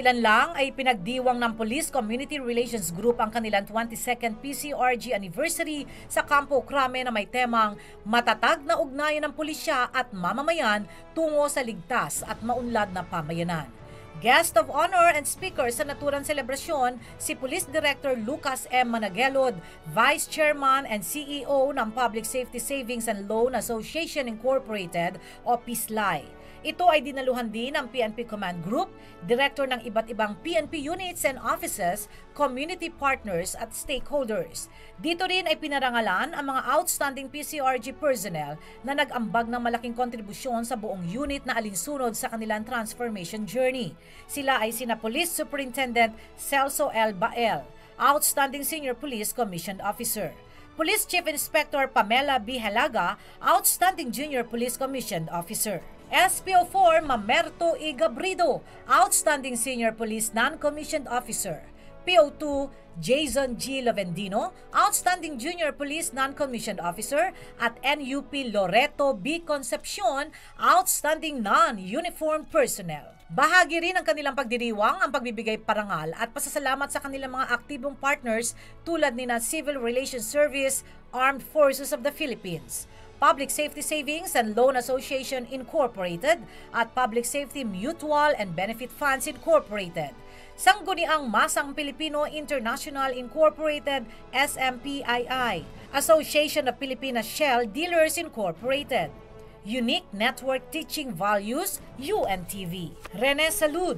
Kamakailan lang ay pinagdiwang ng Police Community Relations Group ang kanilang 22nd PCRG anniversary sa Campo Crame na may temang matatag na ugnayan ng pulisya at mamamayan tungo sa ligtas at maunlad na pamayanan. Guest of honor and speaker sa naturang selebrasyon, si Police Director Lucas M. Managelod, Vice Chairman and CEO ng Public Safety Savings and Loan Association Incorporated o PSLAI. Ito ay dinaluhan din ng PNP Command Group, director ng iba't ibang PNP units and offices, community partners at stakeholders. Dito rin ay pinarangalan ang mga outstanding PCRG personnel na nag-ambag ng malaking kontribusyon sa buong unit na alinsunod sa kanilang transformation journey. Sila ay sina Police Superintendent Celso L. Bael, Outstanding Senior Police Commissioned Officer; Police Chief Inspector Pamela B. Halaga, Outstanding Junior Police Commissioned Officer; SPO4 Mamerto E. Gabrido, Outstanding Senior Police Non-Commissioned Officer; PO2 Jason G. Lovendino, Outstanding Junior Police Non-Commissioned Officer; at NUP Loreto B. Concepcion, Outstanding Non-Uniformed Personnel. Bahagi rin ng kanilang pagdiriwang ang pagbibigay parangal at pasasalamat sa kanilang mga aktibong partners tulad ni Civil Relations Service, Armed Forces of the Philippines, Public Safety Savings and Loan Association Incorporated at Public Safety Mutual and Benefit Funds Incorporated, Sangguniang Masang Pilipino International Incorporated SMPII, Association of Filipina Shell Dealers Incorporated, Unique Network Teaching Values UNTV, Rene Salud,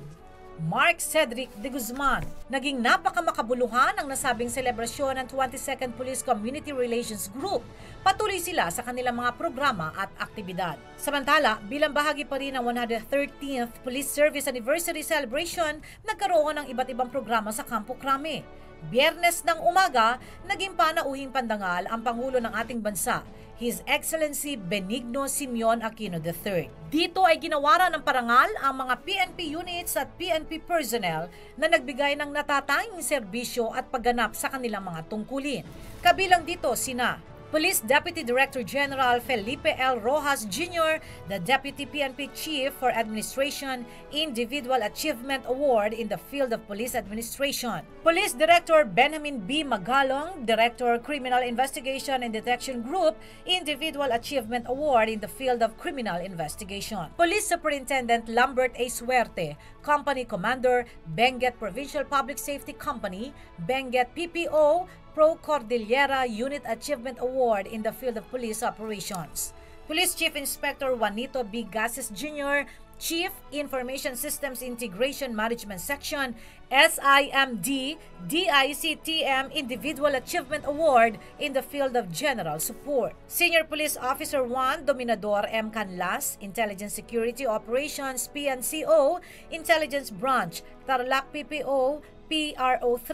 Mark Cedric de Guzman. Naging napakamakabuluhan ang nasabing selebrasyon ng 22nd Police Community Relations Group. Patuloy sila sa kanilang mga programa at aktibidad. Samantala, bilang bahagi pa rin ng 113th Police Service Anniversary Celebration, nagkaroon ng iba't ibang programa sa Campo Crame. Biyernes ng umaga, naging panauhing pandangal ang Pangulo ng ating bansa, His Excellency Benigno Simeon Aquino III. Dito ay ginawaran ng parangal ang mga PNP units at PNP personnel na nagbigay ng natatanging serbisyo at pagganap sa kanilang mga tungkulin. Kabilang dito sina Police Deputy Director General Felipe L. Rojas Jr., the Deputy PNP Chief for Administration Individual Achievement Award in the field of Police Administration; Police Director Benjamin B. Magalong, Director Criminal Investigation and Detection Group, Individual Achievement Award in the field of Criminal Investigation; Police Superintendent Lambert A. Suerte, Company Commander, Benguet Provincial Public Safety Company, Benguet PPO, Pro Cordillera Unit Achievement Award in the field of police operations; Police Chief Inspector Juanito B. Gases Jr., Chief Information Systems Integration Management Section, SIMD DICTM Individual Achievement Award in the field of General Support; Senior Police Officer 1 Dominador M. Canlas, Intelligence Security Operations PNCO, Intelligence Branch, Tarlac PPO, PRO3,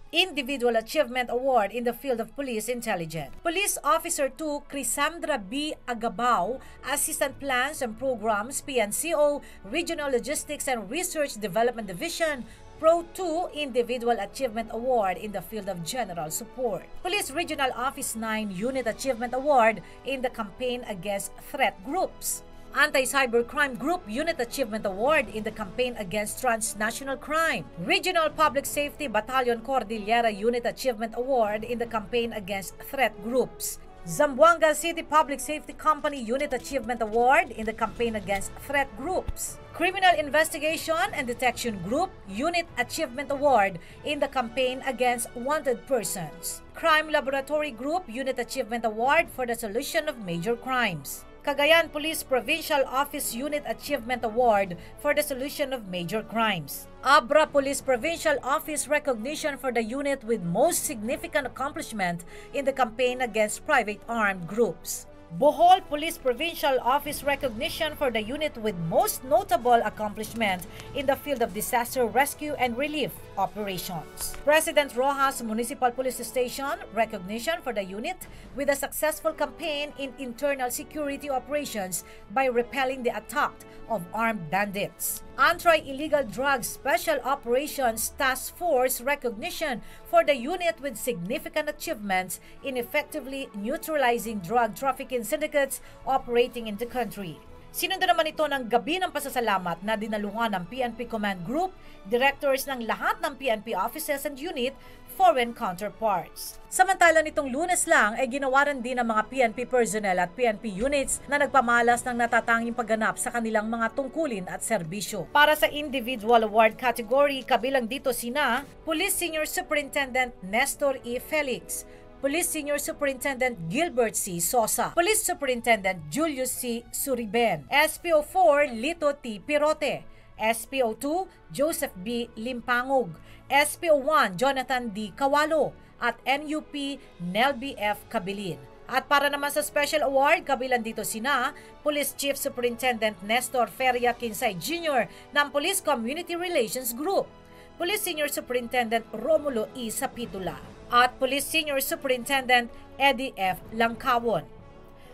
Individual Achievement Award in the field of Police Intelligence; Police Officer 2 Crisandra B. Agabao, Assistant Plans and Programs PNCO, Regional Logistics and Research Development Division, Pro 2 Individual Achievement Award in the field of General Support; Police Regional Office 9 Unit Achievement Award in the campaign against threat groups; Anti-Cybercrime Group Unit Achievement Award in the campaign against transnational crime; Regional Public Safety Battalion Cordillera Unit Achievement Award in the campaign against threat groups; Zamboanga City Public Safety Company Unit Achievement Award in the campaign against threat groups; Criminal Investigation and Detection Group Unit Achievement Award in the campaign against wanted persons; Crime Laboratory Group Unit Achievement Award for the solution of major crimes; Cagayan Police Provincial Office Unit Achievement Award for the solution of major crimes; Abra Police Provincial Office Recognition for the unit with most significant accomplishment in the campaign against private armed groups; Bohol Police Provincial Office Recognition for the unit with most notable accomplishment in the field of disaster rescue and relief operations; President Roxas Municipal Police Station Recognition for the unit with a successful campaign in internal security operations by repelling the attack of armed bandits; Anti-Illegal Drugs Special Operations Task Force Recognition for the unit with significant achievements in effectively neutralizing drug trafficking syndicates operating in the country; Sinundo naman ito ng gabi ng pasasalamat na dinaluhan ng PNP Command Group, directors ng lahat ng PNP offices and unit, foreign counterparts. Samantala nitong Lunes lang ay ginawaran din ng mga PNP personnel at PNP units na nagpamalas ng natatanging pagganap sa kanilang mga tungkulin at serbisyo. Para sa individual award category, kabilang dito sina Police Senior Superintendent Nestor E. Felix, Police Senior Superintendent Gilbert C. Sosa, Police Superintendent Julius C. Suriben, SPO4 Lito T. Pirote, SPO2 Joseph B. Limpangog, SPO1 Jonathan D. Kawalo, at NUP Nelby F. Kabilin. At para naman sa special award, kabilang dito sina Police Chief Superintendent Nestor Feria Kinsay Jr. ng Police Community Relations Group, Police Senior Superintendent Romulo E. Sapitula, at Police Senior Superintendent Eddie F. Langkawon.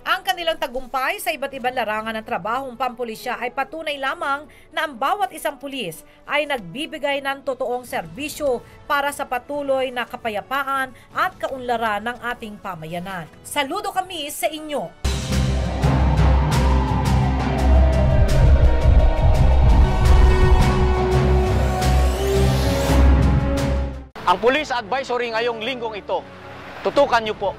Ang kanilang tagumpay sa iba't ibang larangan ng trabahong pampulisya ay patunay lamang na ang bawat isang pulis ay nagbibigay ng totoong serbisyo para sa patuloy na kapayapaan at kaunlaran ng ating pamayanan. Saludo kami sa inyo! Ang Police Advisory ngayong linggong ito, tutukan niyo po.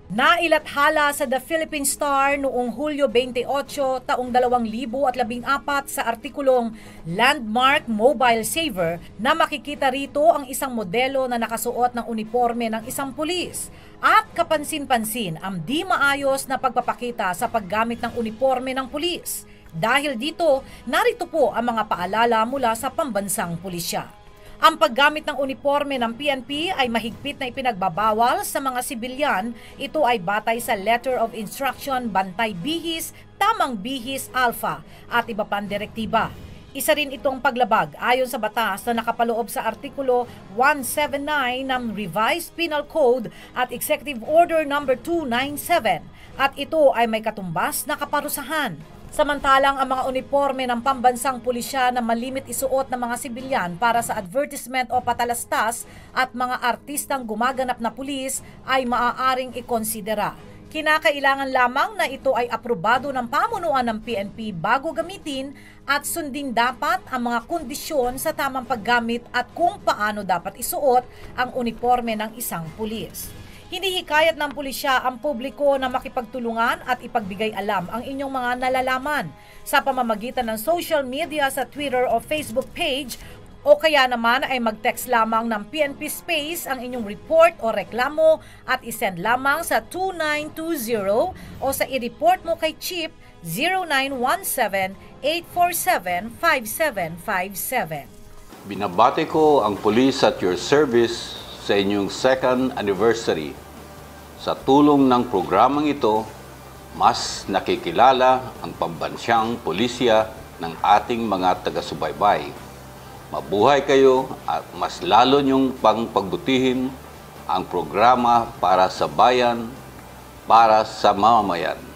Nailathala sa The Philippine Star noong Hulyo 28, taong 2014 sa artikulong Landmark Mobile Saver na makikita rito ang isang modelo na nakasuot ng uniforme ng isang pulis at kapansin-pansin ang di maayos na pagpapakita sa paggamit ng uniforme ng pulis. Dahil dito, narito po ang mga paalala mula sa pambansang pulisya. Ang paggamit ng uniforme ng PNP ay mahigpit na ipinagbabawal sa mga sibilyan. Ito ay batay sa Letter of Instruction Bantay Bihis, Tamang Bihis Alpha at iba pang direktiba. Isa rin itong paglabag ayon sa batas na nakapaloob sa Artikulo 179 ng Revised Penal Code at Executive Order No. 297 at ito ay may katumbas na kaparusahan. Samantalang ang mga uniforme ng pambansang pulisya na malimit isuot ng mga sibilyan para sa advertisement o patalastas at mga artistang gumaganap na pulis ay maaaring ikonsidera. Kinakailangan lamang na ito ay aprobado ng pamunuan ng PNP bago gamitin at sundin dapat ang mga kondisyon sa tamang paggamit at kung paano dapat isuot ang uniforme ng isang pulis. Hinihikayat ng pulisya ang publiko na makipagtulungan at ipagbigay alam ang inyong mga nalalaman sa pamamagitan ng social media sa Twitter o Facebook page o kaya naman ay mag-text lamang ng PNP Space ang inyong report o reklamo at isend lamang sa 2920 o sa i-report mo kay Chip 0917-847-5757. Binabati ko ang Police at your service sa inyong 2nd anniversary. Sa tulong ng programang ito, mas nakikilala ang pambansyang pulisya ng ating mga taga-subaybay. Mabuhay kayo at mas lalo niyong pagbutihin ang programa para sa bayan, para sa mamamayan.